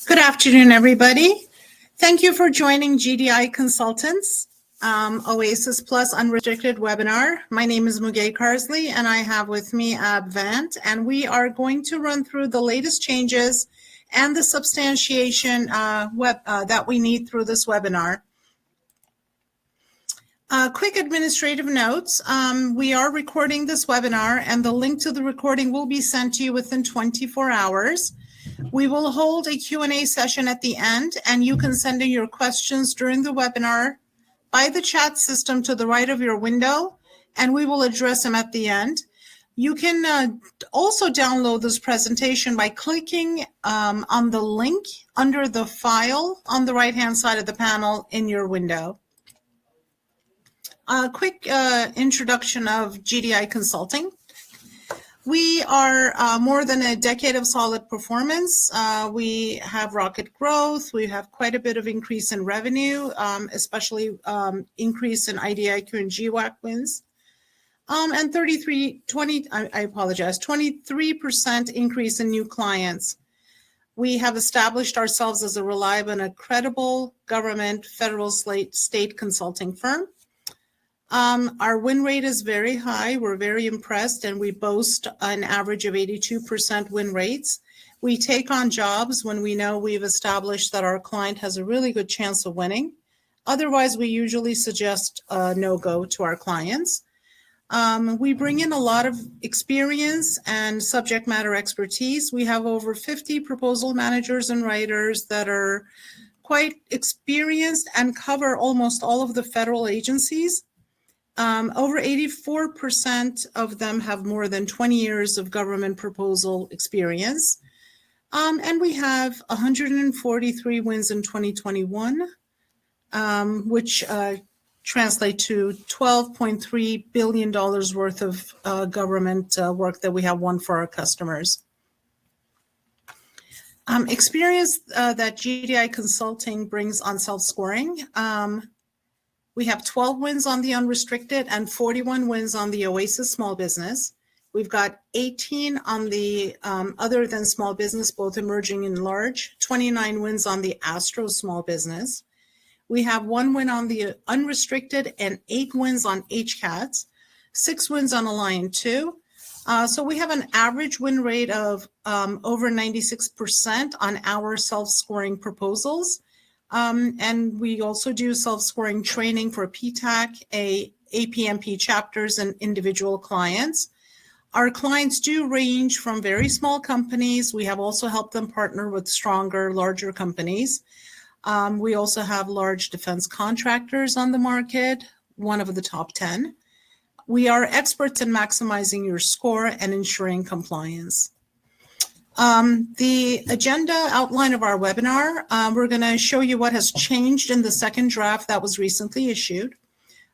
Good afternoon, everybody. Thank you for joining GDI Consultants OASIS Plus Unrestricted webinar. My name is Muge Carsley, and I have with me Ab Vant, and we are going to run through the latest changes and the substantiation that we need through this webinar. Quick administrative notes. We are recording this webinar, and the link to the recording will be sent to you within 24 hours. We will hold a Q&A session at the end, and you can send in your questions during the webinar by the chat system to the right of your window, and we will address them at the end. You can also download this presentation by clicking on the link under the file on the right-hand side of the panel in your window. A quick introduction of GDI Consulting. We are more than a decade of solid performance. We have rocket growth. We have quite a bit of increase in revenue, especially increase in IDIQ and GWAC wins. And 23% increase in new clients. We have established ourselves as a reliable and a credible government, federal, state consulting firm. Our win rate is very high. We're very impressed, and we boast an average of 82% win rates. We take on jobs when we know we've established that our client has a really good chance of winning. Otherwise, we usually suggest a no-go to our clients. We bring in a lot of experience and subject matter expertise. We have over 50 proposal managers and writers that are quite experienced and cover almost all of the federal agencies. Over 84% of them have more than 20 years of government proposal experience. And we have 143 wins in 2021, which translate to $12.3 billion worth of government work that we have won for our customers. Experience that GDI Consulting brings on self-scoring. We have 12 wins on the Unrestricted and 41 wins on the OASIS Small Business. We've got 18 on the other than small business, both emerging and large, 29 wins on the Astro Small Business. We have 1 win on the Unrestricted and 8 wins on HCATs, 6 wins on Alliant 2. So we have an average win rate of over 96% on our self-scoring proposals. And we also do self-scoring training for PTAC, APMP chapters, and individual clients. Our clients do range from very small companies. We have also helped them partner with stronger, larger companies. We also have large defense contractors on the market, one of the top 10. We are experts in maximizing your score and ensuring compliance. The agenda outline of our webinar, we're going to show you what has changed in the second draft that was recently issued.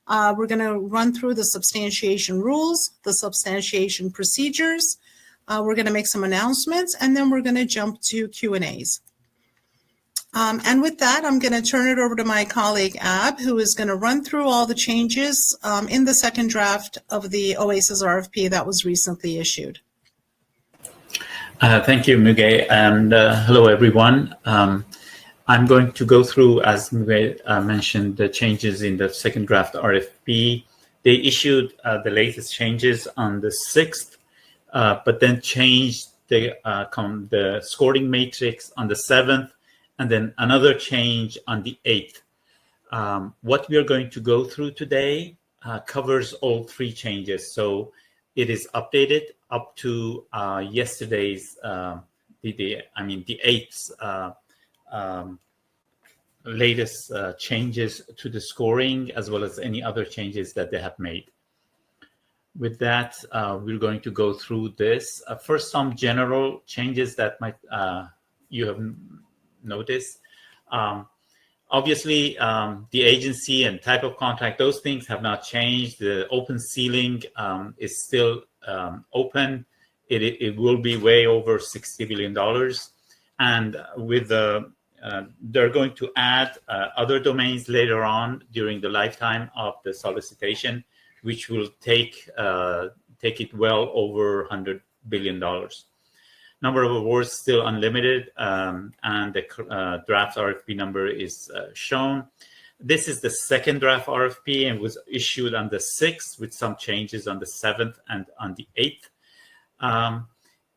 We're going to run through the substantiation rules, the substantiation procedures. We're going to make some announcements, and then we're going to jump to Q&As. And with that, I'm going to turn it over to my colleague, Ab, who is going to run through all the changes in the second draft of the OASIS RFP that was recently issued. Thank you, Muge, and hello, everyone. I'm going to go through, as Muge mentioned, the changes in the second draft RFP. They issued the latest changes on the 6th, but then changed the scoring matrix on the 7th, and then another change on the 8th. What we are going to go through today covers all 3 changes. So it is updated up to yesterday's, the 8th's latest changes to the scoring, as well as any other changes that they have made. With that, we're going to go through this. First, some general changes that might you have noticed. Obviously, the agency and type of contract, those things have not changed. The open ceiling is still open. It will be way over $60 billion. And with the, they're going to add other domains later on during the lifetime of the solicitation, which will take it well over $100 billion. Number of awards still unlimited, and the draft RFP number is shown. This is the second draft RFP and was issued on the 6th with some changes on the 7th and on the 8th.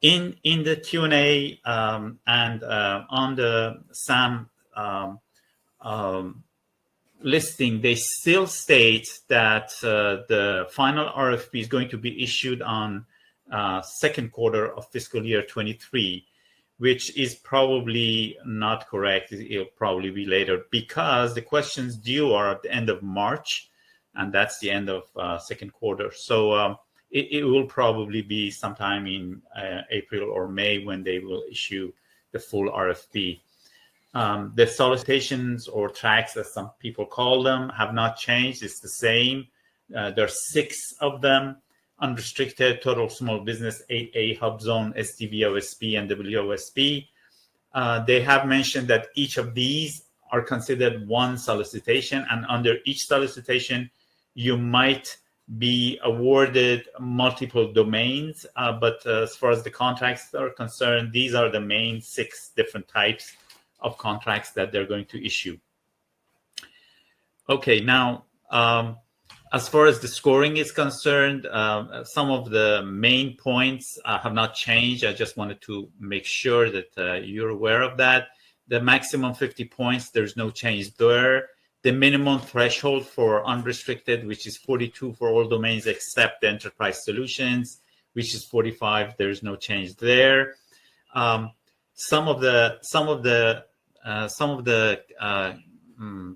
In the Q&A and on the SAM listing, they still state that the final RFP is going to be issued on second quarter of fiscal year 23, which is probably not correct. It'll probably be later because the questions due are at the end of March, and that's the end of second quarter. So it will probably be sometime in April or May when they will issue the full RFP. The solicitations or tracks, as some people call them, have not changed. It's the same. There are 6 of them: Unrestricted, Total Small Business, 8A, Hub Zone, STB, OSP, and WOSP. They have mentioned that each of these are considered one solicitation, and under each solicitation, you might be awarded multiple domains. But as far as the contracts are concerned, these are the main 6 different types of contracts that they're going to issue. Okay, now, as far as the scoring is concerned, some of the main points have not changed. I just wanted to make sure that you're aware of that. The maximum 50 points, there's no change there. The minimum threshold for unrestricted, which is 42 for all domains except the enterprise solutions, which is 45. There's no change there. Some of the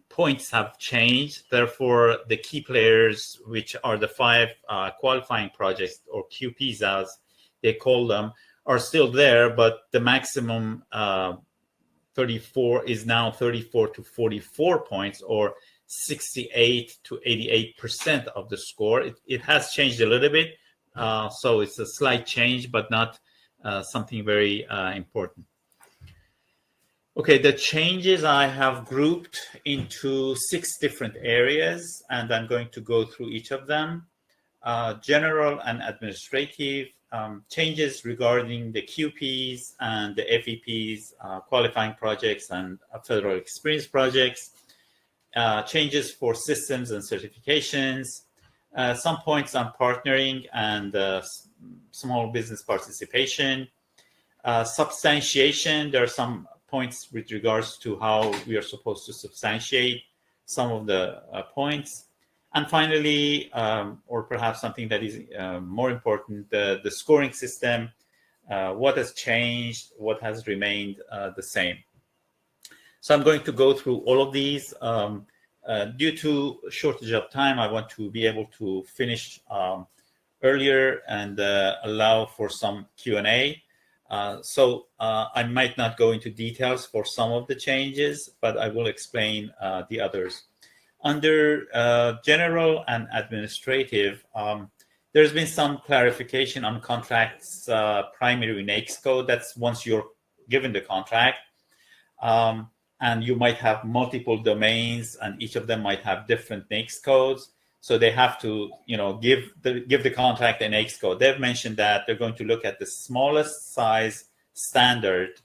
points have changed. Therefore, the key players, which are the 5 qualifying projects, or QPs as they call them, are still there, but the maximum 34 is now 34 to 44 points, or 68 to 88% of the score. It has changed a little bit, so it's a slight change, but not something very important. Okay, the changes I have grouped into 6 different areas, and I'm going to go through each of them. General and administrative, changes regarding the QPs and the FEPs, qualifying projects and federal experience projects, changes for systems and certifications, some points on partnering and small business participation, substantiation. There are some points with regards to how we are supposed to substantiate some of the points. And finally, or perhaps something that is more important, the scoring system, what has changed, what has remained the same. So I'm going to go through all of these. Due to shortage of time, I want to be able to finish earlier and allow for some Q&A. So I might not go into details for some of the changes, but I will explain the others. Under general and administrative, there's been some clarification on contracts primary NAICS code. That's once you're given the contract, and you might have multiple domains, and each of them might have different NAICS codes. So they have to, give the contract a NAICS code. They've mentioned that they're going to look at the smallest size standard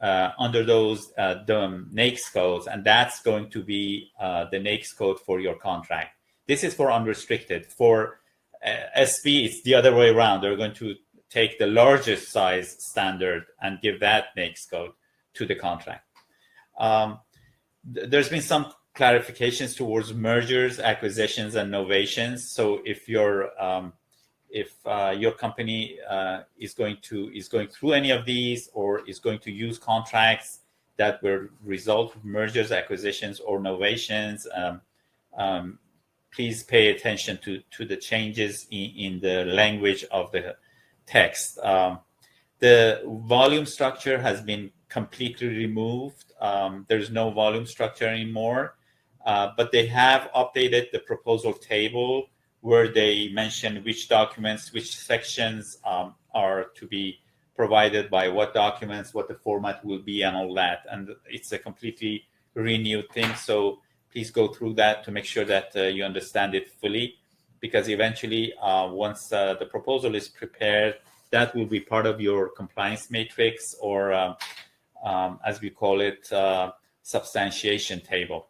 under those NAICS codes, and that's going to be the NAICS code for your contract. This is for unrestricted. For SP, it's the other way around. They're going to take the largest size standard and give that NAICS code to the contract. There's been some clarifications towards mergers, acquisitions, and novations. So if your company is going through any of these, or is going to use contracts that will result from mergers, acquisitions, or novations, please pay attention to the changes in the language of the text. The volume structure has been completely removed. There's no volume structure anymore, but they have updated the proposal table where they mention which documents, which sections are to be provided by what documents, what the format will be, and all that. And it's a completely renewed thing. So please go through that to make sure that you understand it fully, because eventually, once the proposal is prepared that will be part of your compliance matrix, or as we call it, substantiation table.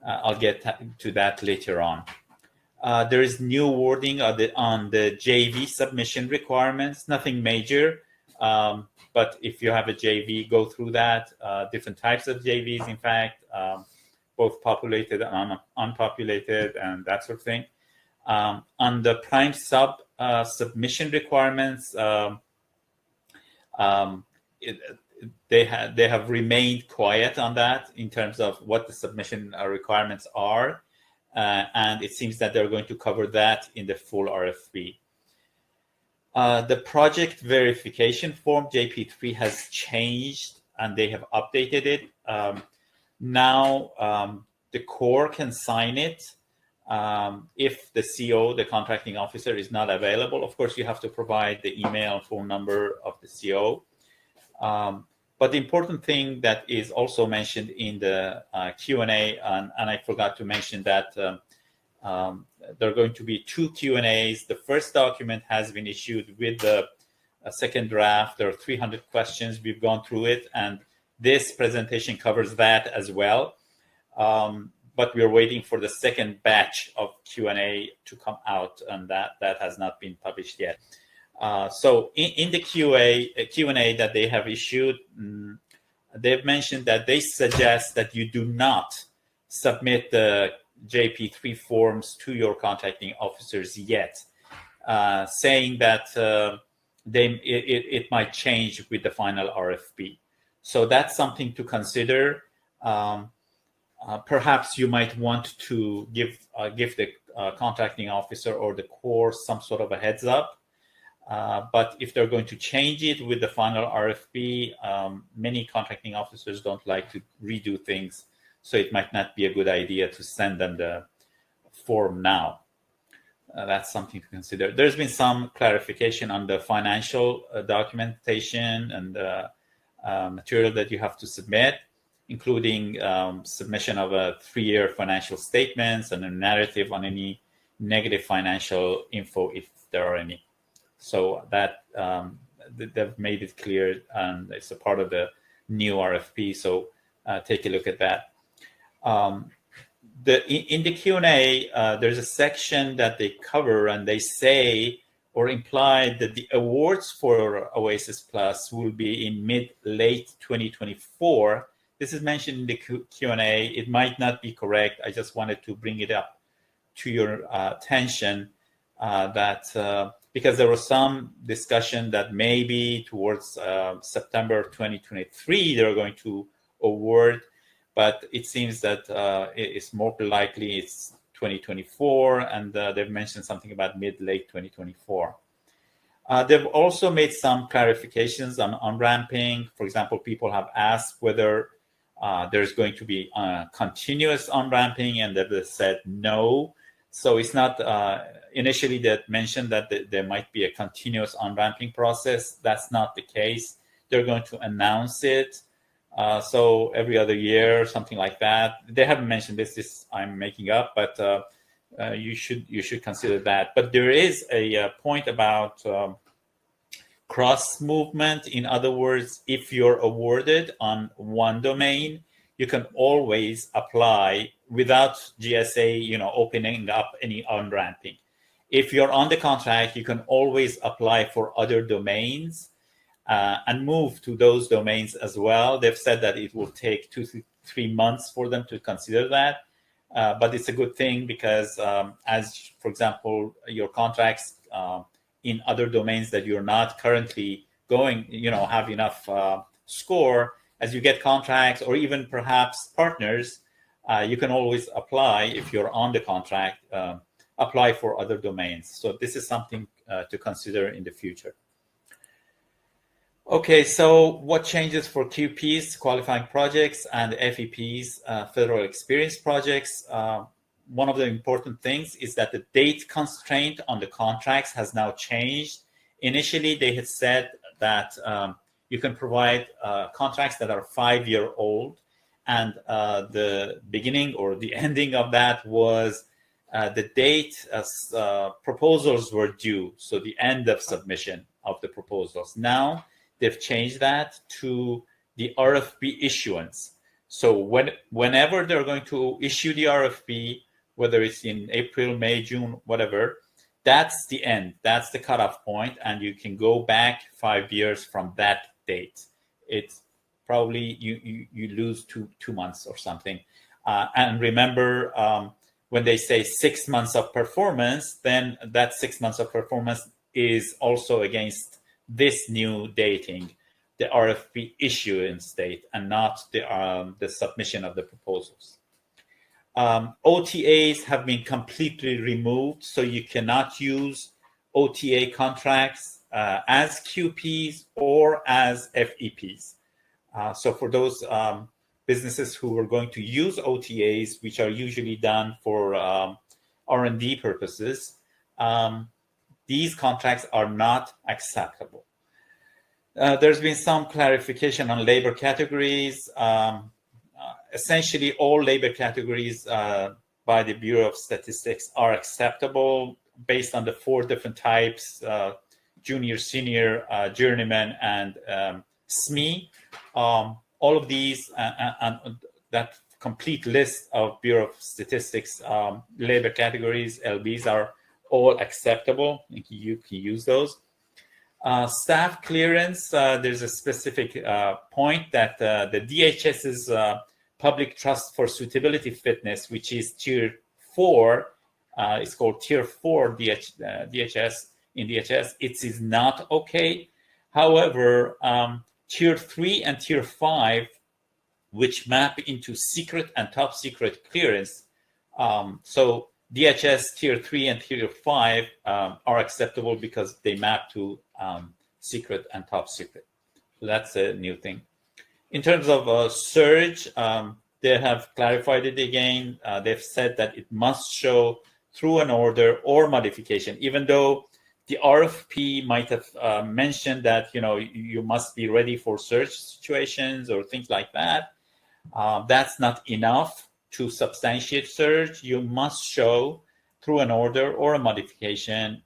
I'll get to that later on. There is new wording on the JV submission requirements, nothing major. But if you have a JV, go through that. Different types of JVs, in fact, both populated and unpopulated and that sort of thing. On the prime sub submission requirements, they have remained quiet on that in terms of what the submission requirements are. And it seems that they're going to cover that in the full RFP. The project verification form, JP3, has changed and they have updated it. Now the Corps can sign it if the CO, the contracting officer, is not available. Of course, you have to provide the email and phone number of the CO. But the important thing that is also mentioned in the Q&A, and I forgot to mention that there are going to be 2 Q&As. The first document has been issued with the second draft. There are 300 questions. We've gone through it, and this presentation covers that as well. But we're waiting for the second batch of Q&A to come out, and that has not been published yet. So in the Q&A that they have issued, they've mentioned that they suggest that you do not submit the JP3 forms to your contracting officers yet, saying that it might change with the final RFP. So that's something to consider. Perhaps you might want to give the contracting officer or the Corps some sort of a heads up. But if they're going to change it with the final RFP, many contracting officers don't like to redo things, so it might not be a good idea to send them the form now. That's something to consider. There's been some clarification on the financial documentation and material that you have to submit, including submission of a 3-year financial statements and a narrative on any negative financial info, if there are any. So that they've made it clear, and it's a part of the new RFP. So take a look at that. In the Q&A, there's a section that they cover, and they say or imply that the awards for OASIS Plus will be in mid-late 2024. This is mentioned in the Q&A. It might not be correct. I just wanted to bring it up to your attention that because there was some discussion that maybe towards September 2023 they're going to award, but it seems that it's more likely it's 2024, and they've mentioned something about mid-late 2024. They've also made some clarifications on on-ramping. For example, people have asked whether there's going to be continuous on-ramping, and they've said no. So it's not, initially they mentioned that there might be a continuous on-ramping process. That's not the case. They're going to announce it. So every other year, or something like that. They haven't mentioned this I'm making up, but you should consider that. But there is a point about cross movement. In other words, if you're awarded on one domain, you can always apply without GSA, opening up any on-ramping. If you're on the contract, you can always apply for other domains and move to those domains as well. They've said that it will take 2 to 3 months for them to consider that. But it's a good thing because as, for example, your contracts in other domains that you're not currently going, have enough score, as you get contracts or even perhaps partners, you can always apply if you're on the contract, apply for other domains. So this is something to consider in the future. Okay, so what changes for QPs, qualifying projects, and FEPs, federal experience projects? One of the important things is that the date constraint on the contracts has now changed. Initially, they had said that you can provide contracts that are 5-year-old, and the beginning or the ending of that was the date as proposals were due, so the end of submission. of the proposals. Now they've changed that to the RFP issuance. So whenever they're going to issue the RFP, whether it's in April, May, June, whatever, that's the end. That's the cutoff point, and you can go back 5 years from that date. It's probably you lose two months or something. And remember, when they say 6 months of performance, then that 6 months of performance is also against this new dating, the RFP issuance date, and not the submission of the proposals. OTAs have been completely removed, so you cannot use OTA contracts as QPs or as FEPs. So for those businesses who are going to use OTAs, which are usually done for R&D purposes, these contracts are not acceptable. There's been some clarification on labor categories. Essentially, all labor categories by the Bureau of Statistics are acceptable based on the 4 different types: junior, senior, journeyman, and SME. All of these and that complete list of Bureau of Statistics labor categories, LBs, are all acceptable. You can use those. Staff clearance, there's a specific point that the DHS's Public Trust for Suitability Fitness, which is Tier 4, it's called Tier 4 DHS in DHS, it is not okay. However, Tier 3 and Tier 5, which map into secret and top secret clearance, so DHS Tier 3 and Tier 5 are acceptable because they map to secret and top secret. So that's a new thing. In terms of surge, they have clarified it again. They've said that it must show through an order or modification, even though the RFP might have mentioned that you must be ready for surge situations or things like that. That's not enough to substantiate surge. You must show through an order or a modification,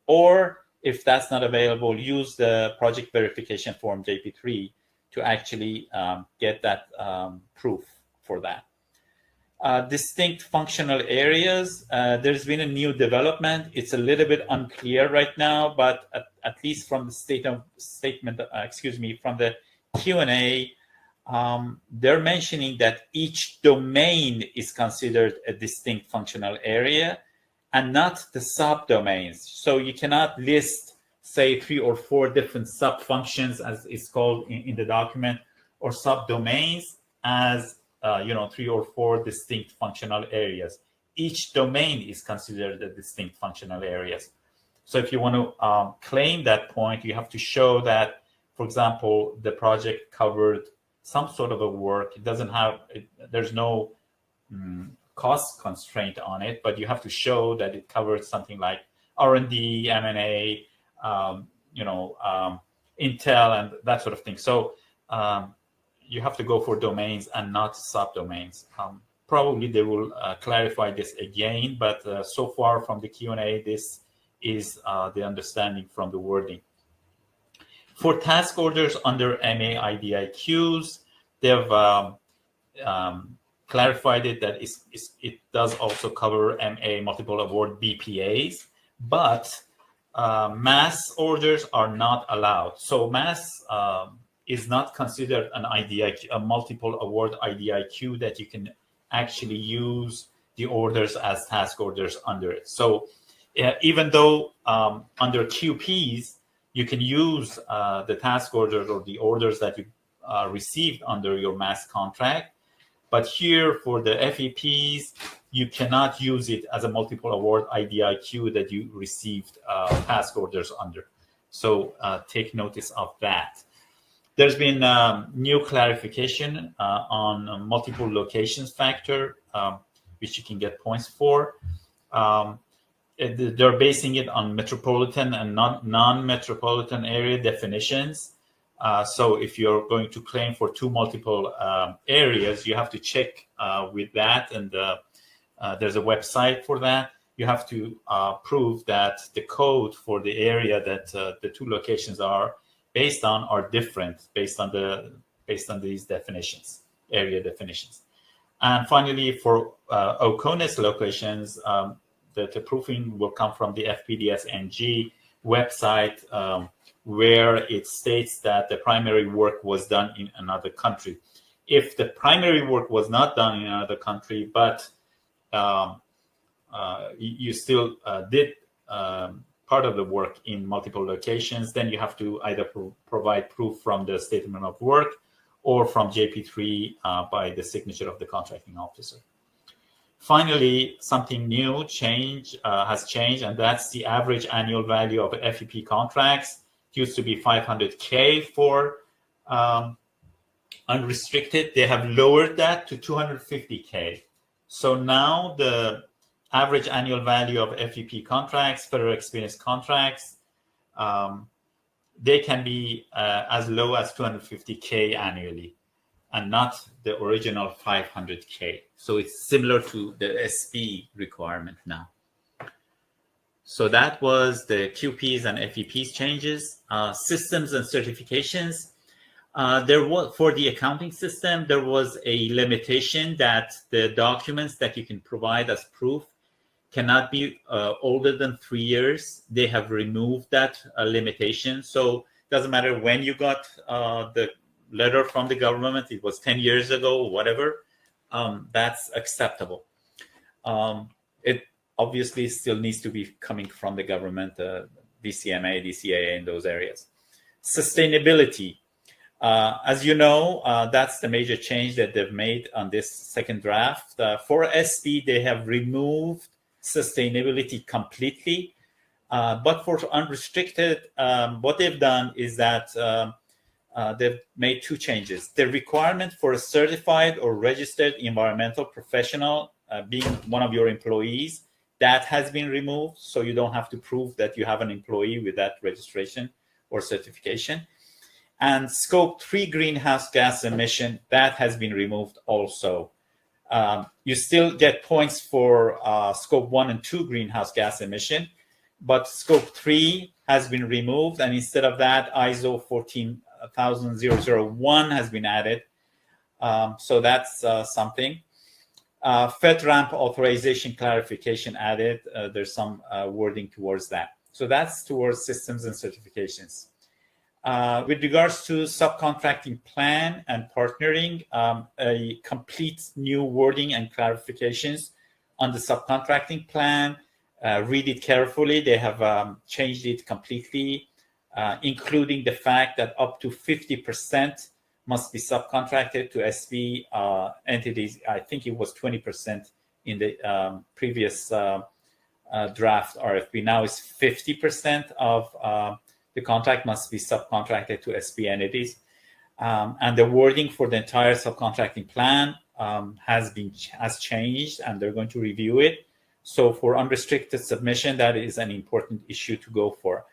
or if that's not available, use the project verification form JP3 to actually get that proof for that. Distinct functional areas, there's been a new development. It's a little bit unclear right now, but at least from the from the Q&A, they're mentioning that each domain is considered a distinct functional area and not the subdomains. So you cannot list, say, 3 or 4 different sub-functions, as it's called in the document, or subdomains as 3 or 4 distinct functional areas. Each domain is considered a distinct functional areas. So if you want to claim that point, you have to show that, for example, the project covered some sort of a work. It doesn't have, there's no cost constraint on it, but you have to show that it covers something like R&D, M&A, Intel, and that sort of thing. So you have to go for domains and not subdomains. Probably they will clarify this again, but so far from the Q&A, this is the understanding from the wording. For task orders under MA IDIQs, they've clarified it that it does also cover MA multiple award BPAs, but mass orders are not allowed. So mass is not considered an IDIQ, a multiple award IDIQ that you can actually use the orders as task orders under it. So even though under QPs, you can use the task orders or the orders that you received under your mass contract, but here for the FEPs, you cannot use it as a multiple award IDIQ that you received task orders under. So take notice of that. There's been new clarification on multiple locations factor, which you can get points for. They're basing it on metropolitan and non-metropolitan area definitions. So if you're going to claim for 2 multiple areas, you have to check with that, and there's a website for that. you have to prove that the code for the area that the two locations are based on are different based on these definitions, area definitions. And finally, for OCONUS locations, the proofing will come from the FPDS-NG website, where it states that the primary work was done in another country. If the primary work was not done in another country, but you still did part of the work in multiple locations, then you have to either provide proof from the statement of work or from JP3 by the signature of the contracting officer. Finally, something new has changed, and that's the average annual value of FEP contracts. It used to be 500K for unrestricted. They have lowered that to 250K. So now the average annual value of FEP contracts, federal experience contracts, they can be as low as 250K annually, and not the original 500K. So it's similar to the SP requirement now. So that was the QPs and FEPs changes. Systems and certifications. There was, for the accounting system, there was a limitation that the documents that you can provide as proof cannot be older than 3 years. They have removed that limitation. So it doesn't matter when you got the letter from the government, it was 10 years ago, whatever, that's acceptable. It obviously still needs to be coming from the government, DCMA, DCAA in those areas. Sustainability. As you know, that's the major change that they've made on this second draft. For SP, they have removed sustainability completely. But for unrestricted, what they've done is that they've made two changes. The requirement for a certified or registered environmental professional being one of your employees, that has been removed. So you don't have to prove that you have an employee with that registration or certification. And scope 3 greenhouse gas emission, that has been removed also. You still get points for scope 1 and 2 greenhouse gas emission, but scope 3 has been removed. And instead of that, ISO 14001 has been added. So that's something. FedRAMP authorization clarification added. There's some wording towards that. So that's towards systems and certifications. With regards to subcontracting plan and partnering, a complete new wording and clarifications on the subcontracting plan. Read it carefully. They have changed it completely, including the fact that up to 50% must be subcontracted to SV entities. I think it was 20% in the previous draft RFP. Now it's 50% of the contract must be subcontracted to SP entities. And the wording for the entire subcontracting plan has changed, and they're going to review it. So for unrestricted submission, that is an important issue to go for.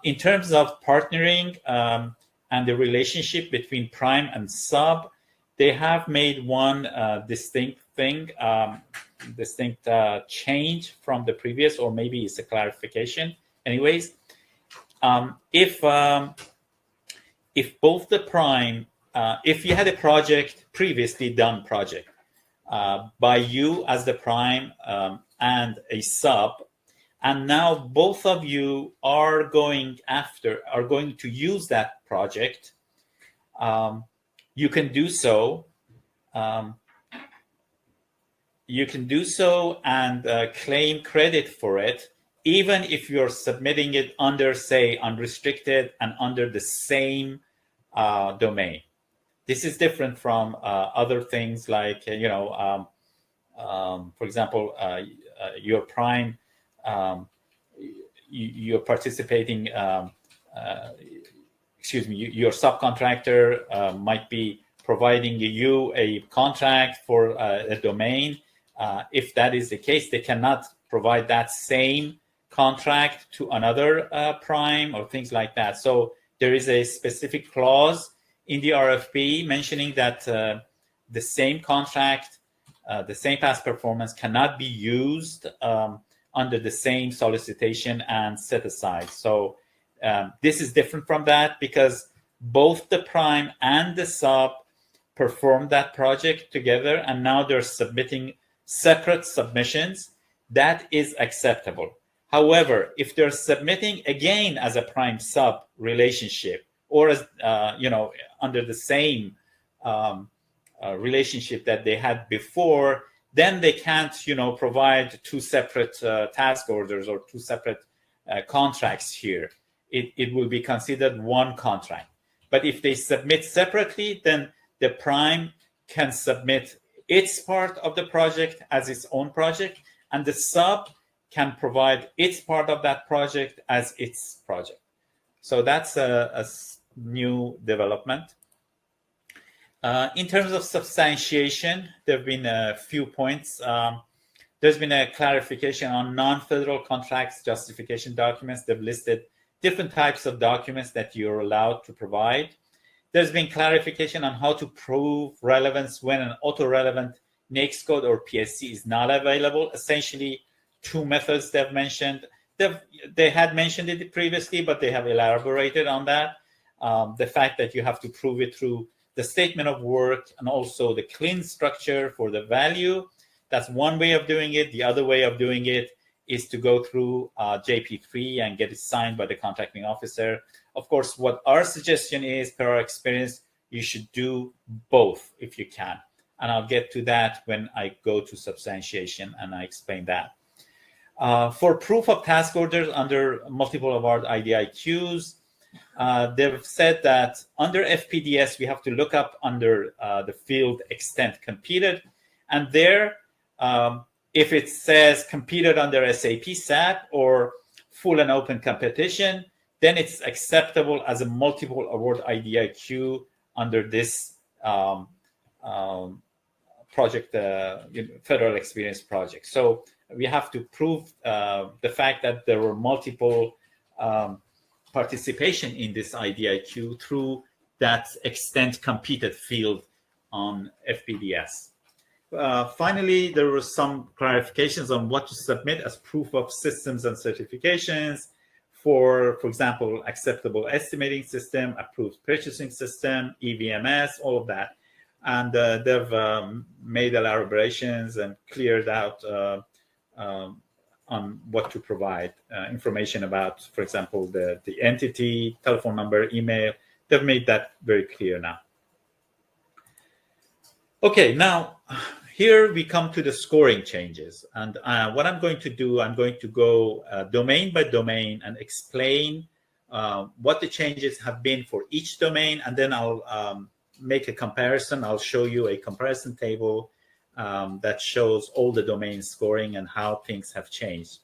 In terms of partnering and the relationship between prime and sub, they have made one distinct change from the previous, or maybe it's a clarification. Anyways, if both the prime, if you had a previously done project by you as the prime and a sub, and now both of you are going to use that project, you can do so. And claim credit for it, even if you're submitting it under, say, unrestricted and under the same domain. This is different from other things like, for example, your prime, you're participating, your subcontractor might be providing you a contract for a domain. If that is the case, they cannot provide that same contract to another prime or things like that. So there is a specific clause in the RFP mentioning that the same contract the same past performance cannot be used under the same solicitation and set aside. So this is different from that because both the prime and the sub performed that project together, and now they're submitting separate submissions. That is acceptable. However, if they're submitting again as a prime sub relationship, or as under the same relationship that they had before, then they can't provide two separate task orders or two separate contracts here. It will be considered one contract. But if they submit separately, then the prime can submit its part of the project as its own project, and the sub can provide its part of that project as its project. So that's a new development. In terms of substantiation, there have been a few points. There's been a clarification on non-federal contracts justification documents. They've listed different types of documents that you're allowed to provide. There's been clarification on how to prove relevance when an auto-relevant NAICS code or PSC is not available. Essentially, two methods they've mentioned. They had mentioned it previously, but they have elaborated on that. The fact that you have to prove it through the statement of work and also the clean structure for the value. That's one way of doing it. The other way of doing it is to go through JP3 and get it signed by the contracting officer. Of course, what our suggestion is, per our experience, you should do both if you can. And I'll get to that when I go to substantiation and I explain that. For proof of task orders under multiple award IDIQs, they've said that under FPDS, we have to look up under the field extent competed. And there, if it says competed under SAP SAP or full and open competition, then it's acceptable as a multiple award IDIQ under this project, federal experience project. So we have to prove the fact that there were multiple participation in this IDIQ through that extent competed field on FPDS. Finally, there were some clarifications on what to submit as proof of systems and certifications for example, acceptable estimating system, approved purchasing system, EVMS, all of that. And they've made elaborations and cleared out on what to provide, information about, for example, the entity, telephone number, email. They've made that very clear now. Okay, now here we come to the scoring changes. And what I'm going to do, I'm going to go domain by domain and explain what the changes have been for each domain. And then I'll make a comparison. I'll show you a comparison table that shows all the domain scoring and how things have changed.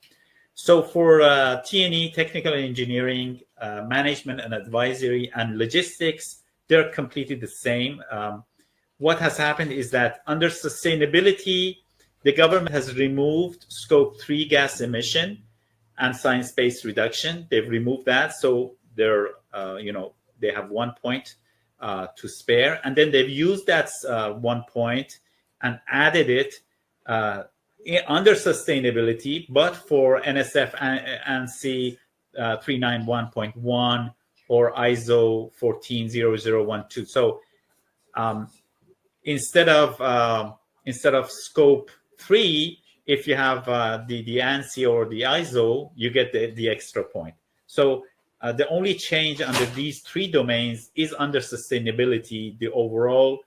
So for T&E, technical and engineering, management and advisory, and logistics, they're completely the same. What has happened is that under sustainability, the government has removed scope 3 gas emission and science-based reduction. They've removed that, so they're they have 1 point to spare, and then they've used that 1 point and added it under sustainability, but for NSF ANSI 391.1 or ISO 140012. So instead of scope 3, if you have the ANSI or the ISO, you get the extra point. So the only change under these 3 domains is under sustainability. The overall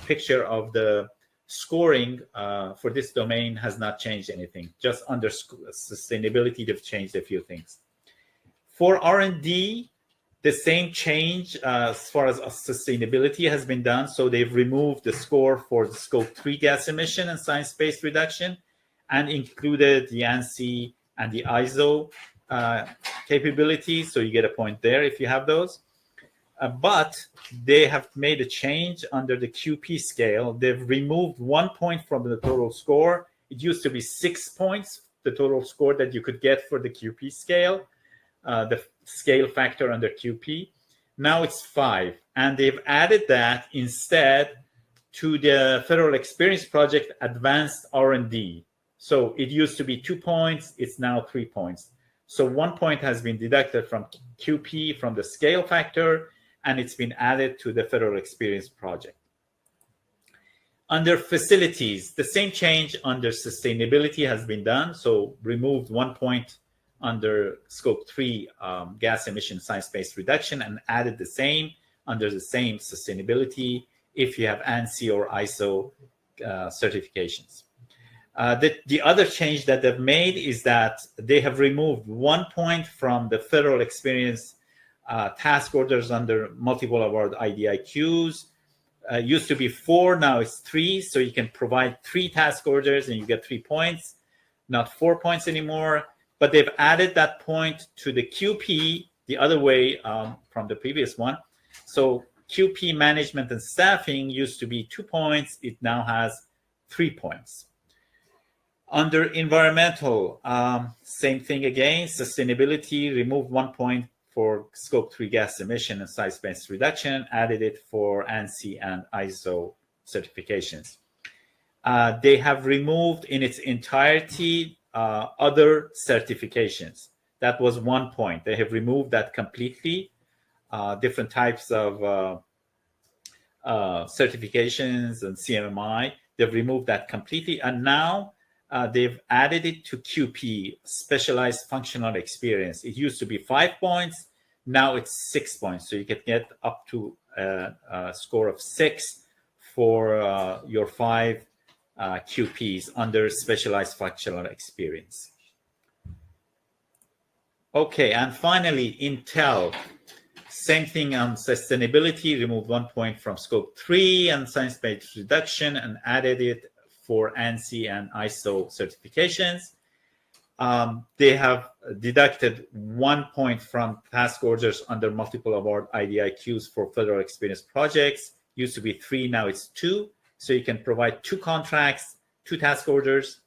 picture of the scoring for this domain has not changed anything. Just under sustainability, they've changed a few things. For R&D, the same change as far as sustainability has been done. So they've removed the score for the scope 3 gas emission and science-based reduction and included the ANSI and the ISO capabilities. So you get a point there if you have those. But they have made a change under the QP scale. They've removed 1 point from the total score. It used to be 6 points, the total score that you could get for the QP scale, the scale factor under QP. Now it's 5. And they've added that instead to the Federal Experience Project Advanced R&D. So it used to be 2 points, it's now 3 points. So 1 point has been deducted from QP from the scale factor, and it's been added to the Federal Experience Project. Under facilities, the same change under sustainability has been done. So removed 1 point under scope 3 gas emission science-based reduction and added the same under the same sustainability if you have ANSI or ISO certifications. The other change that they've made is that they have removed 1 point from the Federal Experience task orders under multiple award IDIQs. Used to be 4, now it's 3. So you can provide 3 task orders and you get 3 points, not 4 points anymore. But they've added that point to the QP the other way from the previous one. So QP management and staffing used to be 2 points. It now has 3 points. Under environmental, same thing again. Sustainability, removed 1 point for scope 3 gas emission and science-based reduction, added it for ANSI and ISO certifications. They have removed in its entirety other certifications. That was 1 point. They have removed that completely. Different types of certifications and CMMI, they've removed that completely. And now they've added it to QP, specialized functional experience. It used to be 5 points. Now it's 6 points. So you can get up to a score of 6 for your 5 QPs under specialized functional experience. Okay, and finally, Intel. Same thing on sustainability, removed 1 point from scope 3 and science-based reduction and added it for ANSI and ISO certifications. They have deducted 1 point from task orders under multiple award IDIQs for federal experience projects. Used to be 3, now it's 2. So you can provide 2 contracts, 2 task orders,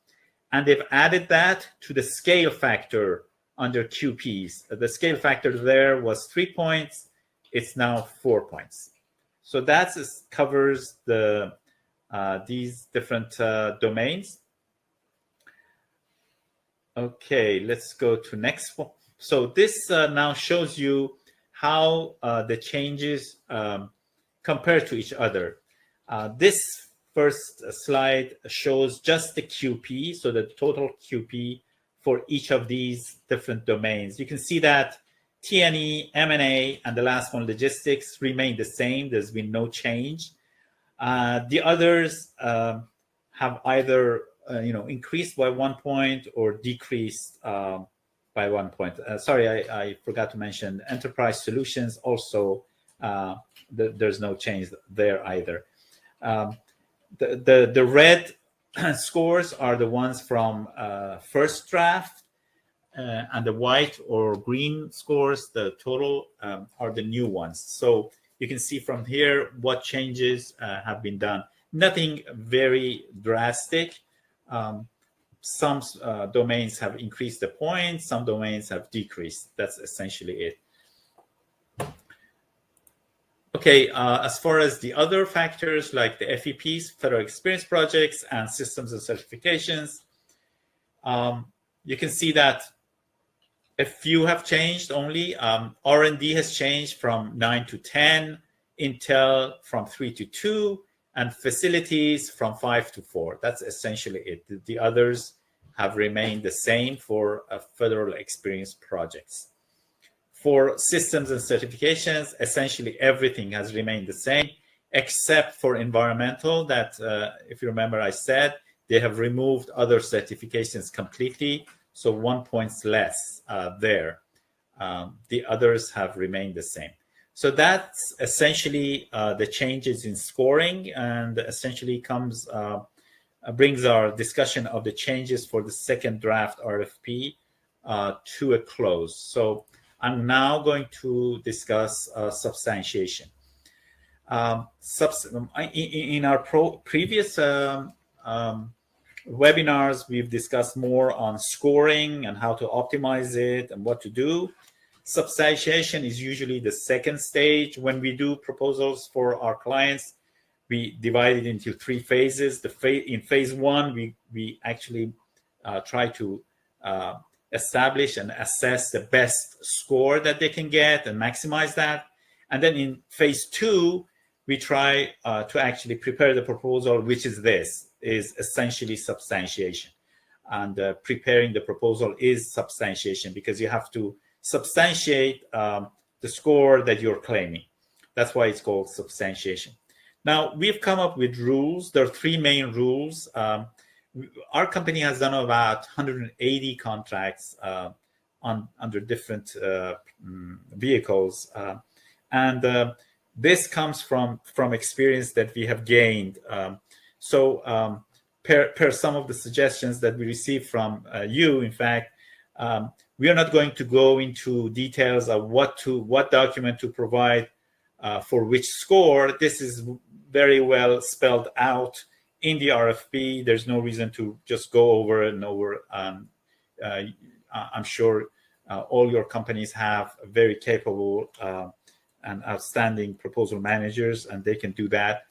and they've added that to the scale factor under QPs. The scale factor there was 3 points. It's now 4 points. So that covers the these different domains. Okay, let's go to next one. So this now shows you how the changes compare to each other. This first slide shows just the QP, so the total QP for each of these different domains. You can see that T&E, M&A, and the last one, logistics, remain the same. There's been no change. The others have either increased by 1 point or decreased by 1 point. Sorry, I forgot to mention enterprise solutions also. There's no change there either. The red scores are the ones from first draft, and the white or green scores, the total, are the new ones. So you can see from here what changes have been done. Nothing very drastic. Some domains have increased the points, some domains have decreased. That's essentially it. Okay, as far as the other factors like the FEPs, Federal Experience Projects, and Systems and Certifications, you can see that a few have changed only. R&D has changed from 9 to 10, Intel from 3 to 2, and facilities from 5 to 4. That's essentially it. The others have remained the same for Federal Experience Projects. For systems and certifications, essentially everything has remained the same, except for environmental that, if you remember, I said they have removed other certifications completely, so 1 point less there. The others have remained the same. So that's essentially the changes in scoring, and essentially brings our discussion of the changes for the second draft RFP to a close. So I'm now going to discuss substantiation. In our previous webinars, we've discussed more on scoring and how to optimize it and what to do. Substantiation is usually the second stage when we do proposals for our clients. we divided into 3 phases. In phase 1, we actually try to establish and assess the best score that they can get and maximize that. And then in phase 2, we try to actually prepare the proposal, which is essentially substantiation. And preparing the proposal is substantiation, because you have to substantiate the score that you're claiming. That's why it's called substantiation. Now, we've come up with rules. There are 3 main rules. Our company has done about 180 contracts under different vehicles. And this comes from experience that we have gained. Per some of the suggestions that we received from you, in fact, we are not going to go into details of what document to provide for which score. This is very well spelled out in the RFP. There's no reason to just go over and over. I'm sure all your companies have very capable and outstanding proposal managers, and they can do that.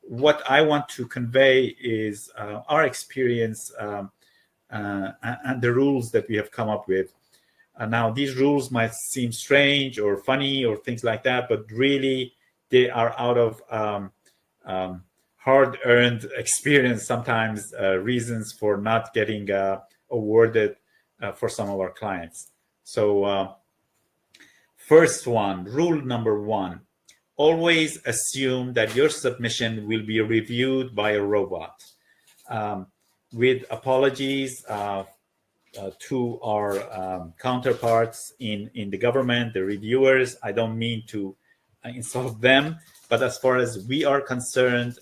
What I want to convey is our experience and the rules that we have come up with. Now, these rules might seem strange or funny or things like that, but really they are out of hard-earned experience, sometimes reasons for not getting awarded for some of our clients. So first one, rule number 1, always assume that your submission will be reviewed by a robot. With apologies to our counterparts in the government, the reviewers, I don't mean to insult them, but as far as we are concerned,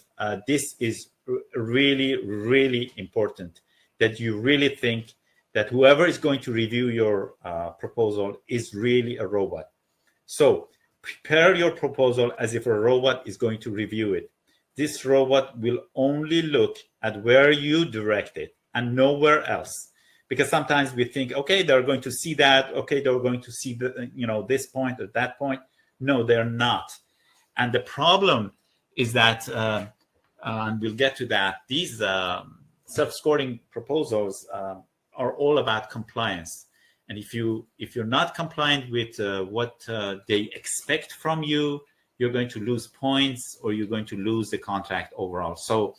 this is really, really important, that you really think that whoever is going to review your proposal is really a robot. So prepare your proposal as if a robot is going to review it. This robot will only look at where you direct it and nowhere else. Because sometimes we think, okay, they're going to see that. Okay, they're going to see this point or that point. No, they're not. And the problem is that, and we'll get to that, these self-scoring proposals are all about compliance. And if you're not compliant with what they expect from you, you're going to lose points or you're going to lose the contract overall. So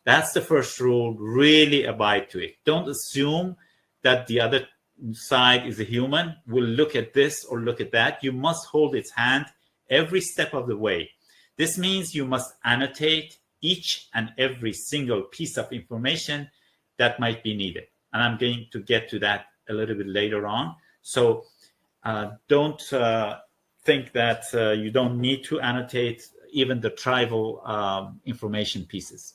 that's the first rule. Really abide to it. Don't assume that the other side is a human, will look at this or look at that. You must hold its hand every step of the way. This means you must annotate each and every single piece of information that might be needed. And I'm going to get to that a little bit later on. So don't think that you don't need to annotate even the trivial information pieces.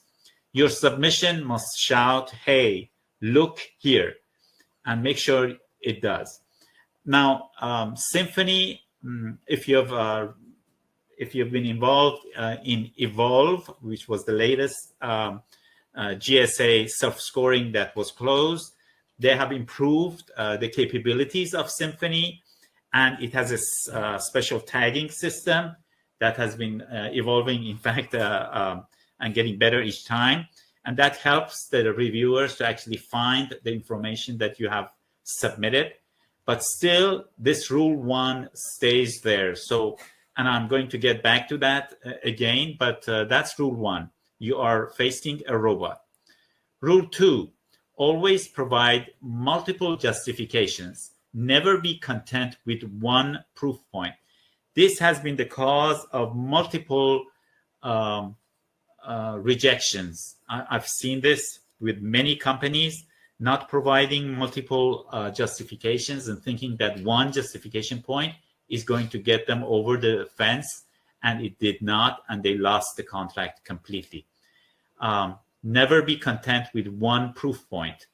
Your submission must shout, hey, look here, and make sure it does. Now, Symphony, if you've been involved in Evolve, which was the latest GSA self-scoring that was closed, they have improved the capabilities of Symphony, and it has a special tagging system that has been evolving, in fact, and getting better each time. And that helps the reviewers to actually find the information that you have submitted. But still, this rule 1 stays there. So, and I'm going to get back to that again, but that's rule 1. You are facing a robot. Rule 2, always provide multiple justifications. Never be content with one proof point. This has been the cause of multiple rejections. I've seen this with many companies not providing multiple justifications and thinking that one justification point is going to get them over the fence, and it did not, and they lost the contract completely. Never be content with one proof point.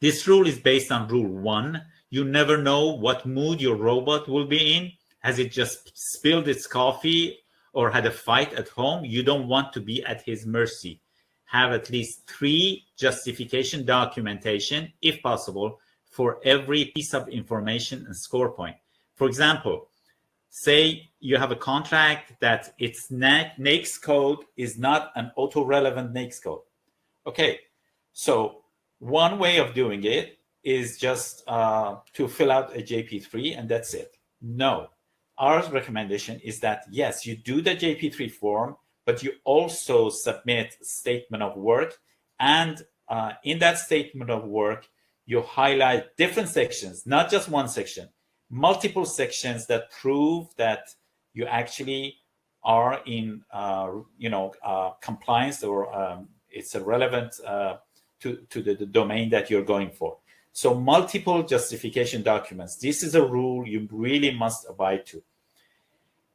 This rule is based on rule 1. You never know what mood your robot will be in. Has it just spilled its coffee or had a fight at home? You don't want to be at his mercy. Have at least 3 justification documentation, if possible, for every piece of information and score point. For example, Say you have a contract that its NAICS code is not an auto-relevant NAICS code. Okay, so one way of doing it is just to fill out a JP3 and that's it. No, our recommendation is that yes, you do the JP3 form, but you also submit statement of work, and in that statement of work, you highlight different sections, not just one section, multiple sections that prove that you actually are in, compliance, or it's a relevant to the domain that you're going for. So multiple justification documents. This is a rule you really must abide to.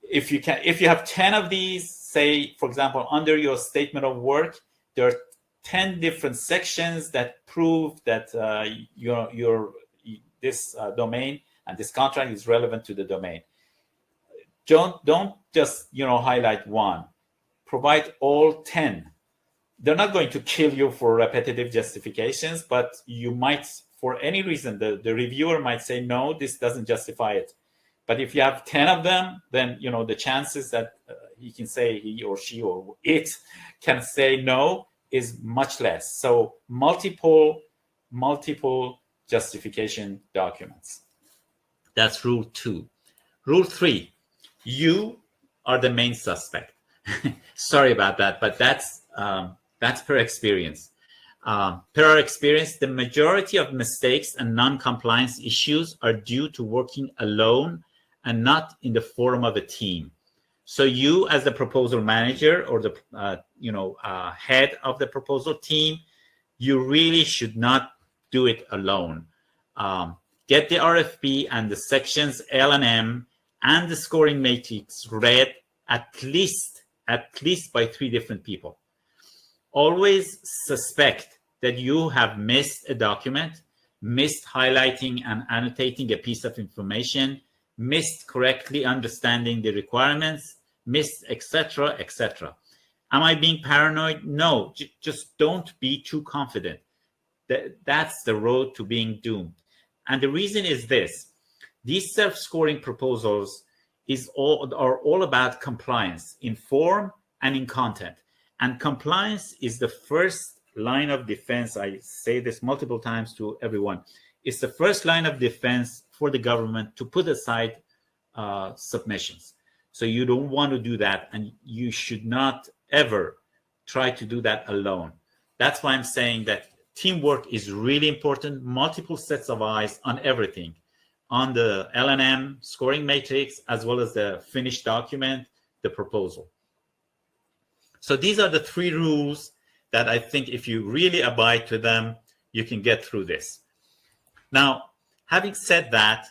If you have 10 of these, say, for example, under your statement of work, there are 10 different sections that prove that this domain and this contract is relevant to the domain. Don't just highlight one. Provide all 10. They're not going to kill you for repetitive justifications, but you might, for any reason, the reviewer might say, no, this doesn't justify it. But if you have 10 of them, then the chances that he or she or it can say no is much less. So multiple justification documents. That's rule 2. Rule 3, you are the main suspect. Sorry about that, but that's per experience. Per our experience, the majority of mistakes and non-compliance issues are due to working alone and not in the form of a team. So you, as the proposal manager or the head of the proposal team, you really should not do it alone. Get the RFP and the sections L and M and the scoring matrix read at least by 3 different people. Always suspect that you have missed a document, missed highlighting and annotating a piece of information, missed correctly understanding the requirements, missed, etc., etc. Am I being paranoid? No, just don't be too confident. That's the road to being doomed. And the reason is this: these self-scoring proposals are all about compliance in form and in content. And compliance is the first line of defense. I say this multiple times to everyone. It's the first line of defense for the government to put aside submissions. So you don't want to do that, and you should not ever try to do that alone. That's why I'm saying that teamwork is really important. Multiple sets of eyes on everything, on the L&M scoring matrix, as well as the finished document, the proposal. So these are the 3 rules that I think if you really abide to them, you can get through this. Now, having said that,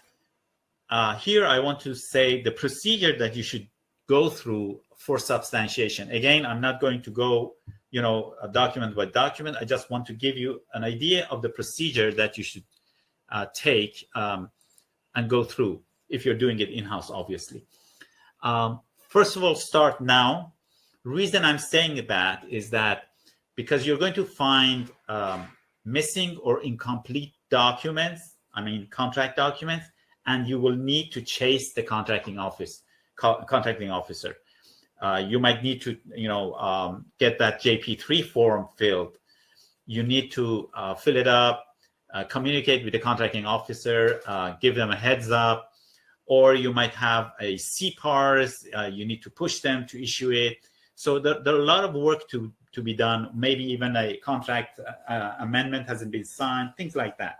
here I want to say the procedure that you should go through for substantiation. Again, I'm not going to go, document by document. I just want to give you an idea of the procedure that you should take and go through if you're doing it in-house, obviously. First of all, start now. Reason I'm saying that is that because you're going to find missing or incomplete documents, contract documents, and you will need to chase the contracting officer. You might need to, get that JP3 form filled. You need to fill it up, communicate with the contracting officer, give them a heads up, or you might have a CPARS. You need to push them to issue it. So there are a lot of work to be done. Maybe even a contract amendment hasn't been signed, things like that.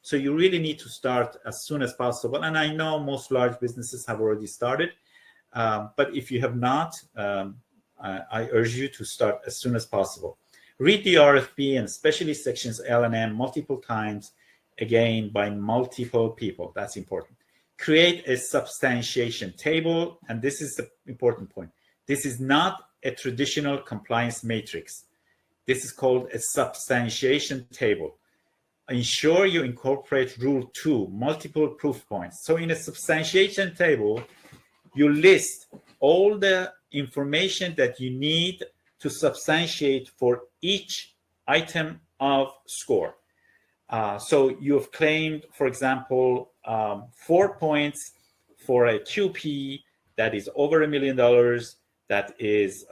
So you really need to start as soon as possible. And I know most large businesses have already started. But if you have not, I urge you to start as soon as possible. Read the RFP and especially sections L and M multiple times, again, by multiple people. That's important. Create a substantiation table. And this is the important point. This is not a traditional compliance matrix. This is called a substantiation table. Ensure you incorporate rule 2, multiple proof points. So in a substantiation table, you list all the information that you need to substantiate for each item of score. So you have claimed, for example, 4 points for a QP that is over $1 million, that is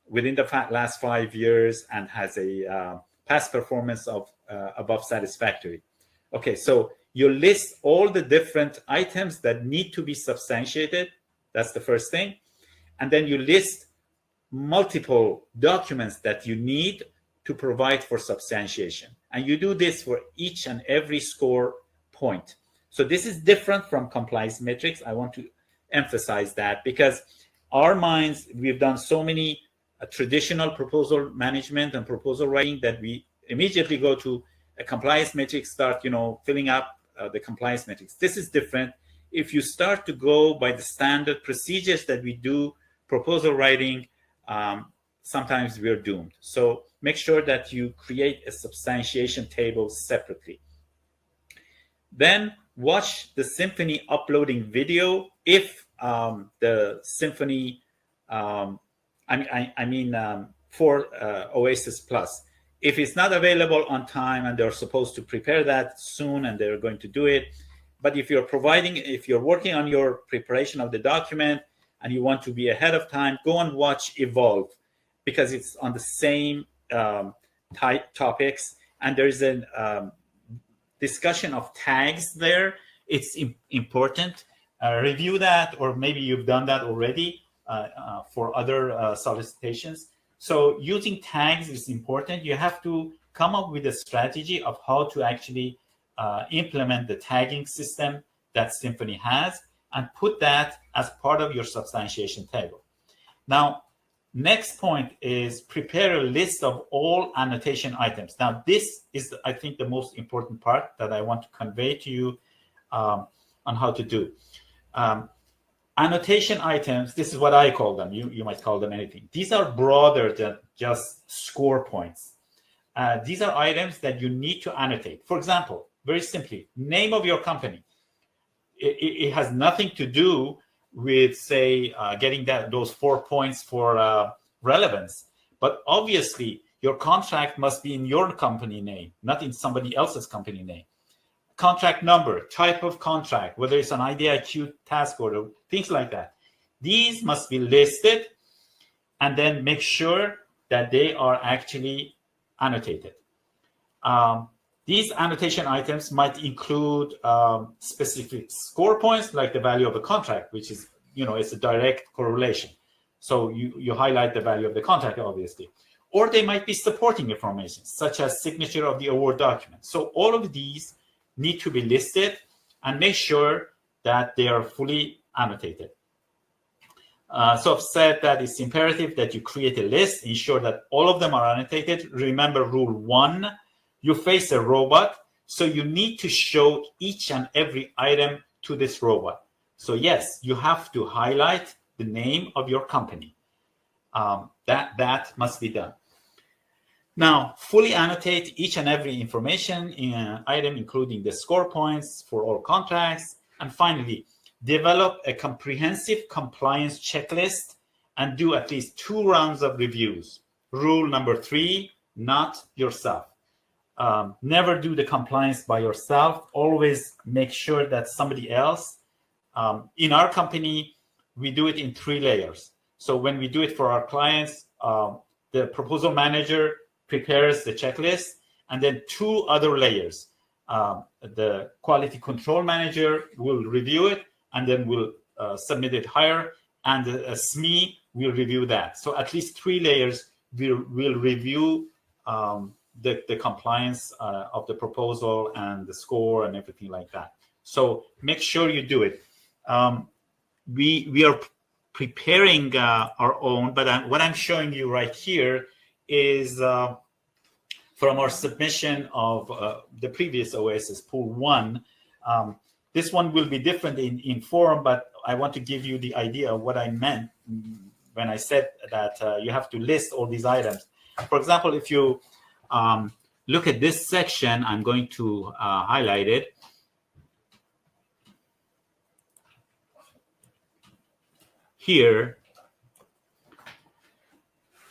within the last 5 years and has a past performance of above satisfactory. Okay, so you list all the different items that need to be substantiated. That's the first thing. And then you list multiple documents that you need to provide for substantiation. And you do this for each and every score point. So this is different from compliance metrics. I want to emphasize that, because our minds, we've done so many traditional proposal management and proposal writing that we immediately go to a compliance metrics, start, filling up the compliance metrics. This is different. If you start to go by the standard procedures that we do proposal writing, sometimes we're doomed. So make sure that you create a substantiation table separately. Then watch the Symphony uploading video if the Symphony, for OASIS Plus. If it's not available on time and they're supposed to prepare that soon and they're going to do it, but if you're working on your preparation of the document and you want to be ahead of time, go and watch Evolve, because it's on the same type topics, and there's a discussion of tags there. It's important. Review that, or maybe you've done that already for other solicitations. So using tags is important. You have to come up with a strategy of how to actually implement the tagging system that Symphony has, and put that as part of your substantiation table. Now, next point is prepare a list of all annotation items. Now, this is, I think, the most important part that I want to convey to you on how to do. Annotation items, this is what I call them. You might call them anything. These are broader than just score points. These are items that you need to annotate. For example, very simply, name of your company. It has nothing to do with, say, getting those 4 points for relevance. But obviously, your contract must be in your company name, not in somebody else's company name. Contract number, type of contract, whether it's an IDIQ task order, things like that. These must be listed, and then make sure that they are actually annotated. These annotation items might include specific score points, like the value of a contract, which is, it's a direct correlation. So you highlight the value of the contract, obviously. Or they might be supporting information, such as signature of the award document. So all of these need to be listed, and make sure that they are fully annotated. So I've said that it's imperative that you create a list, ensure that all of them are annotated. Remember rule 1, you face a robot, so you need to show each and every item to this robot. So yes, you have to highlight the name of your company. That must be done. Now, fully annotate each and every information in an item, including the score points for all contracts. And finally, develop a comprehensive compliance checklist and do at least 2 rounds of reviews. Rule number 3, not yourself. Never do the compliance by yourself. Always make sure that somebody else. In our company, we do it in 3 layers. So when we do it for our clients, the proposal manager prepares the checklist, and then 2 other layers. The quality control manager will review it, and then will submit it higher, and a SME will review that. So at least 3 layers will review the compliance of the proposal and the score and everything like that. So make sure you do it. We are preparing our own, but what I'm showing you right here is from our submission of the previous OASIS Pool 1. This one will be different in form, but I want to give you the idea of what I meant when I said that you have to list all these items. For example, if you look at this section, I'm going to highlight it. Here,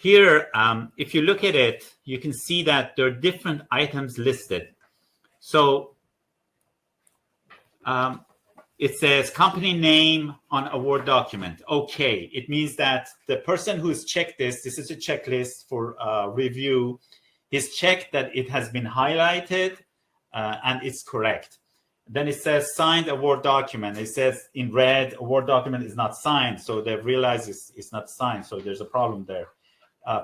if you look at it, you can see that there are different items listed. So it says company name on a Word document. Okay, it means that the person who's checked this is a checklist for review, is checked that it has been highlighted and it's correct. Then it says signed a Word document. It says in red, a Word document is not signed. So they've realized it's not signed. So there's a problem there.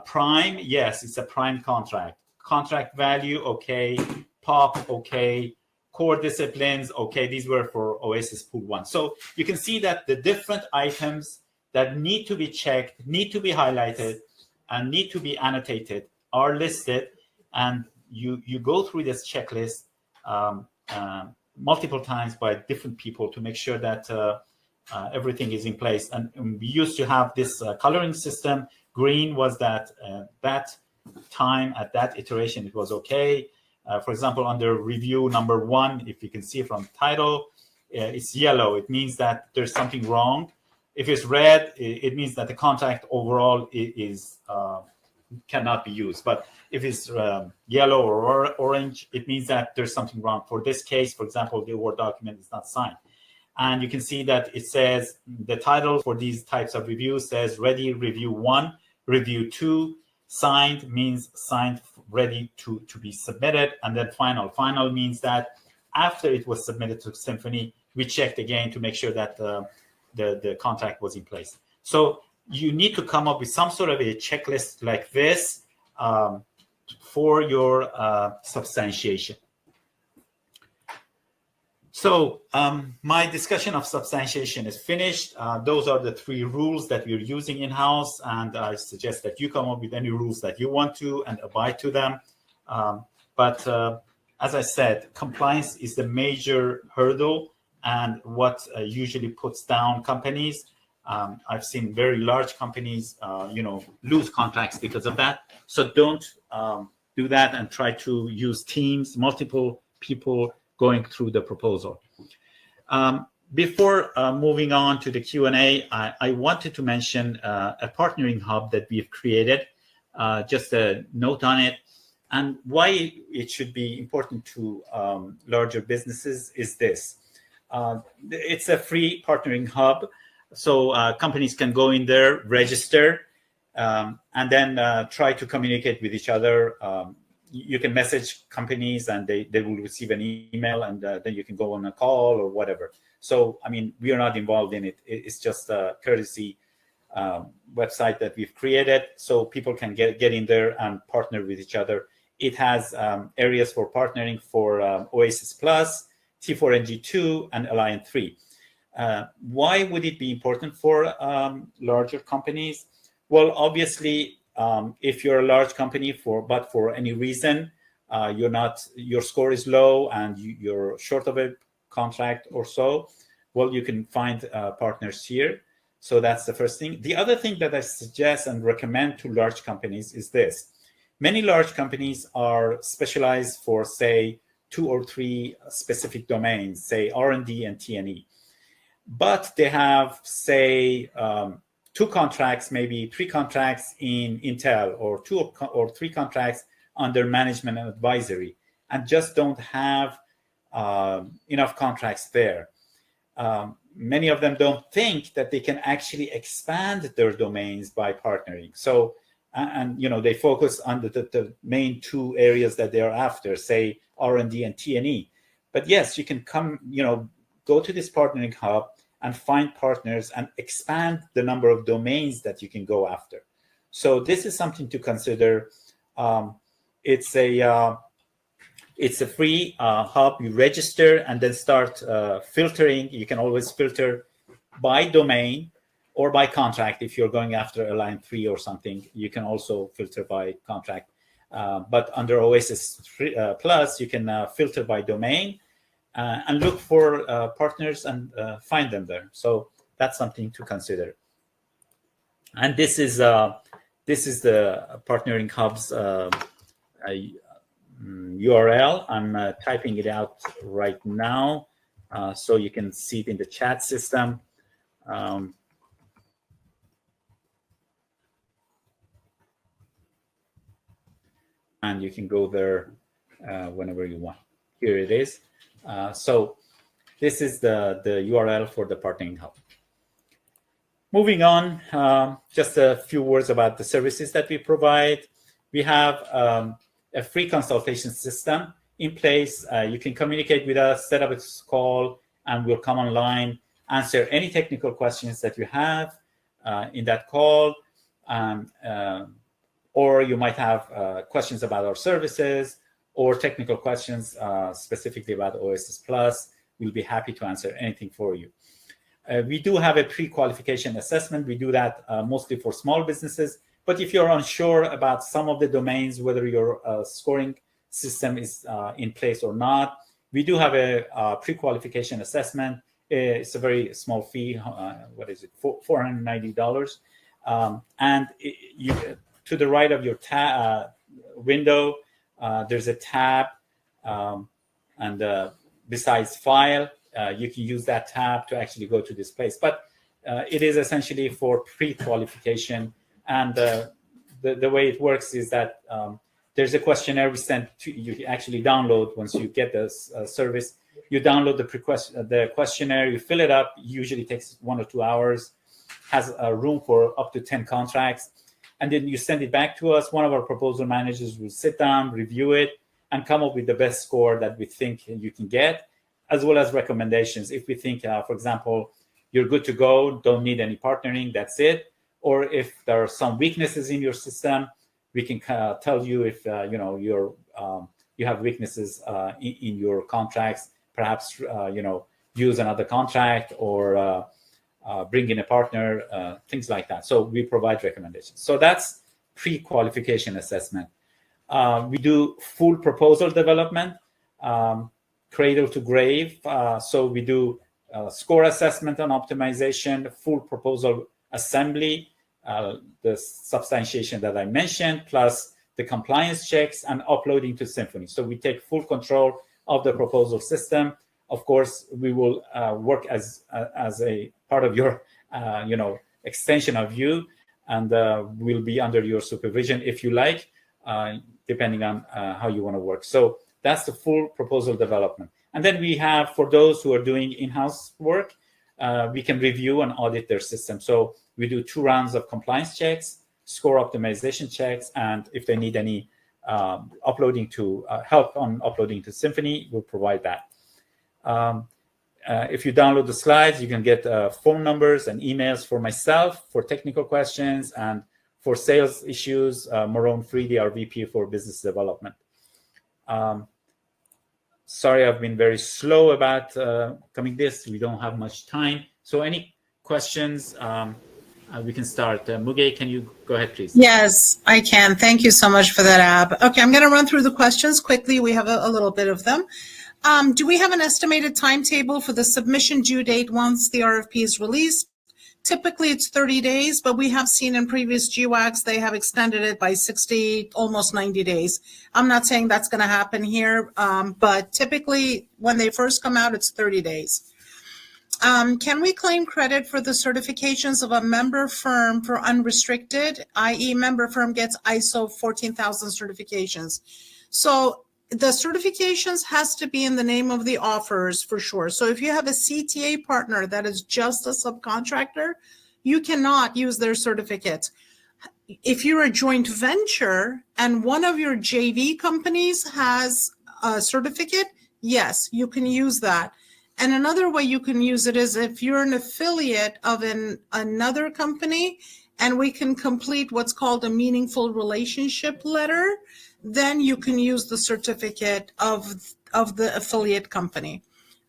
Prime, yes, it's a prime contract. Contract value, okay. POP, okay. Core disciplines, okay. These were for OASIS Pool 1. So you can see that the different items that need to be checked, need to be highlighted, and need to be annotated are listed. And you go through this checklist multiple times by different people to make sure that everything is in place. And we used to have this coloring system. Green was that that time at that iteration, it was okay. For example, under review number 1, if you can see from title, it's yellow. It means that there's something wrong. If it's red, it means that the contract overall is cannot be used. But if it's yellow or orange, it means that there's something wrong. For this case, for example, the Word document is not signed. And you can see that it says the title for these types of reviews says ready review 1, review 2, signed means signed, ready to be submitted, and then final. Final means that after it was submitted to Symphony, we checked again to make sure that the contract was in place. So you need to come up with some sort of a checklist like this for your substantiation. So my discussion of substantiation is finished. Those are the 3 rules that we're using in-house, and I suggest that you come up with any rules that you want to and abide to them. But as I said, compliance is the major hurdle and what usually puts down companies. I've seen very large companies, lose contracts because of that. So don't do that, and try to use teams, multiple people going through the proposal. Before moving on to the Q&A, I wanted to mention a partnering hub that we've created, just a note on it. And why it should be important to larger businesses is this. It's a free partnering hub. So companies can go in there, register, and then try to communicate with each other. You can message companies and they will receive an email, and then you can go on a call or whatever. So, I mean, we are not involved in it. It's just a courtesy website that we've created so people can get in there and partner with each other. It has areas for partnering for OASIS Plus, T4NG2, and Alliant 3. Why would it be important for larger companies? Well, obviously, if you're a large company but for any reason your score is low and you're short of a contract or so, well, you can find partners here. So that's the first thing. The other thing that I suggest and recommend to large companies is this. Many large companies are specialized for, say, 2 or 3 specific domains, say R&D and T&E. But they have, say, 2 contracts, maybe 3 contracts in Intel, or 2 or 3 contracts under management and advisory, and just don't have enough contracts there. Many of them don't think that they can actually expand their domains by partnering. So, and they focus on the main 2 areas that they are after, say R&D and T&E. But yes, you can come, go to this partnering hub and find partners and expand the number of domains that you can go after. So this is something to consider. It's a free hub. You register and then start filtering. You can always filter by domain or by contract. If you're going after Alliant 3 or something, you can also filter by contract. But under OASIS Plus, you can filter by domain and look for partners and find them there. So that's something to consider. And this is the partnering hub's URL. I'm typing it out right now so you can see it in the chat system. And you can go there whenever you want. Here it is. So this is the URL for the Partnering Hub. Moving on, just a few words about the services that we provide. We have a free consultation system in place. You can communicate with us, set up a call, and we'll come online, answer any technical questions that you have in that call. Or you might have questions about our services or technical questions specifically about OASIS Plus. We'll be happy to answer anything for you. We do have a pre-qualification assessment. We do that mostly for small businesses. But if you're unsure about some of the domains, whether your scoring system is in place or not, we do have a pre-qualification assessment. It's a very small fee. What is it? $490. And to the right of your window, there's a tab, and besides file, you can use that tab to actually go to this place. But it is essentially for pre-qualification. And the way it works is that there's a questionnaire we send to you. Actually download once you get this service. You download the questionnaire, you fill it up. Usually takes 1 or 2 hours. Has a room for up to 10 contracts. And then you send it back to us. One of our proposal managers will sit down, review it, and come up with the best score that we think you can get, as well as recommendations. If we think, for example, you're good to go, don't need any partnering, that's it. Or if there are some weaknesses in your system, we can tell you if you have weaknesses in your contracts. Perhaps use another contract or bring in a partner, things like that. So we provide recommendations. So that's pre-qualification assessment. We do full proposal development, cradle to grave. So we do score assessment and optimization, full proposal assembly, the substantiation that I mentioned, plus the compliance checks and uploading to Symphony. So we take full control of the proposal system. Of course, we will work as a part of your, extension of you, and we'll be under your supervision if you like, depending on how you want to work. So that's the full proposal development. And then we have, for those who are doing in-house work, we can review and audit their system. So we do 2 rounds of compliance checks, score optimization checks, and if they need any uploading to help on uploading to Symphony, we'll provide that. If you download the slides, you can get phone numbers and emails for myself for technical questions, and for sales issues, Maroon Freedy, our VP for business development. Sorry, I've been very slow about coming this. We don't have much time. So any questions, we can start. Muge, can you go ahead, please? Yes, I can. Thank you so much for that, Ab. Okay, I'm going to run through the questions quickly. We have a little bit of them. Do we have an estimated timetable for the submission due date once the RFP is released? Typically, it's 30 days, but we have seen in previous GWACs, they have extended it by 60, almost 90 days. I'm not saying that's going to happen here, but typically, when they first come out, it's 30 days. Can we claim credit for the certifications of a member firm for unrestricted, i.e. member firm gets ISO 14,000 certifications? So the certifications has to be in the name of the offers for sure. So if you have a CTA partner that is just a subcontractor, you cannot use their certificate. If you're a joint venture and one of your JV companies has a certificate, yes, you can use that. And another way you can use it is if you're an affiliate of another company and we can complete what's called a meaningful relationship letter, then you can use the certificate of the affiliate company.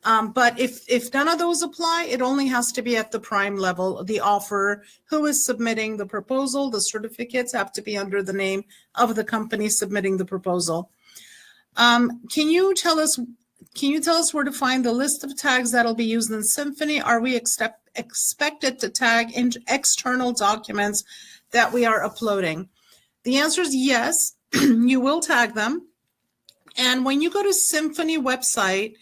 But if none of those apply, it only has to be at the prime level. The offer, who is submitting the proposal, the certificates have to be under the name of the company submitting the proposal. Can you tell us where to find the list of tags that'll be used in Symphony? Are we expected to tag external documents that we are uploading? The answer is yes. You will tag them. And when you go to Symphony website,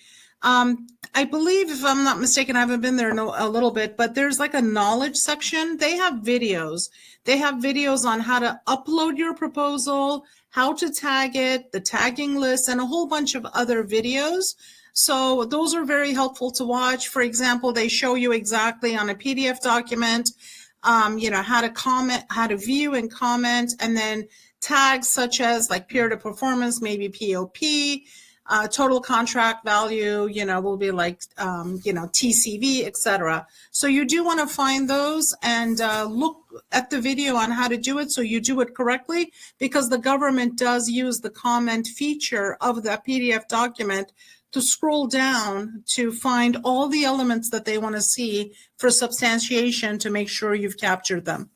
I believe, if I'm not mistaken, I haven't been there a little bit, but there's like a knowledge section. They have videos. They have videos on how to upload your proposal, how to tag it, the tagging list, and a whole bunch of other videos So those are very helpful to watch. For example, they show you exactly on a PDF document, how to comment, how to view and comment, and then tags such as like period of performance, maybe POP, total contract value, will be like, TCV, etc. So you do want to find those and look at the video on how to do it so you do it correctly, because the government does use the comment feature of the PDF document to scroll down to find all the elements that they want to see for substantiation to make sure you've captured them.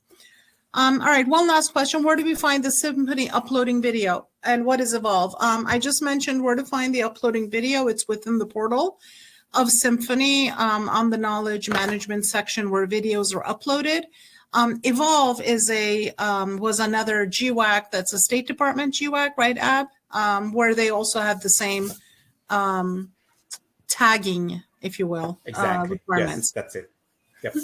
All right, one last question. Where do we find the Symphony uploading video and what is Evolve? I just mentioned where to find the uploading video. It's within the portal of Symphony on the knowledge management section where videos are uploaded. Evolve is was another GWAC, that's a State Department GWAC, right, Ab? Where they also have the same tagging, if you will, exactly. requirements. Yes, that's it. Yep.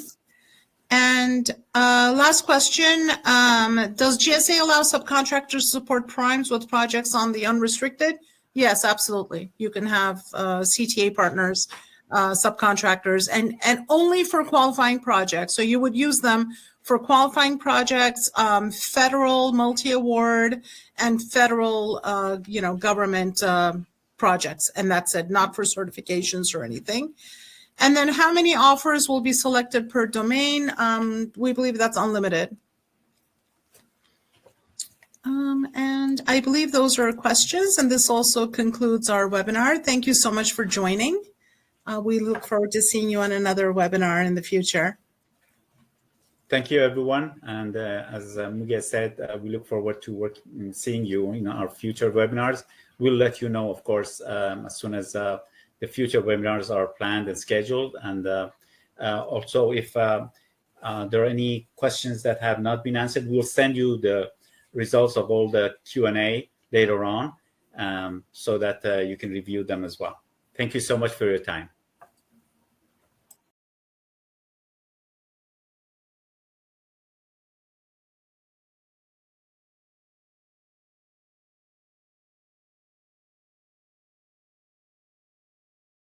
And last question, does GSA allow subcontractors to support primes with projects on the unrestricted? Yes, absolutely. You can have CTA partners, subcontractors, and only for qualifying projects. So you would use them for qualifying projects, federal multi-award, and federal, government projects. And that's it, not for certifications or anything. And then how many offers will be selected per domain? We believe that's unlimited. And I believe those are questions, and this also concludes our webinar. Thank you so much for joining. We look forward to seeing you on another webinar in the future. Thank you, everyone. And as Mugia said, we look forward to seeing you in our future webinars. We'll let you know, of course, as soon as the future webinars are planned and scheduled. And also, if there are any questions that have not been answered, we'll send you the results of all the Q&A later on so that you can review them as well. Thank you so much for your time.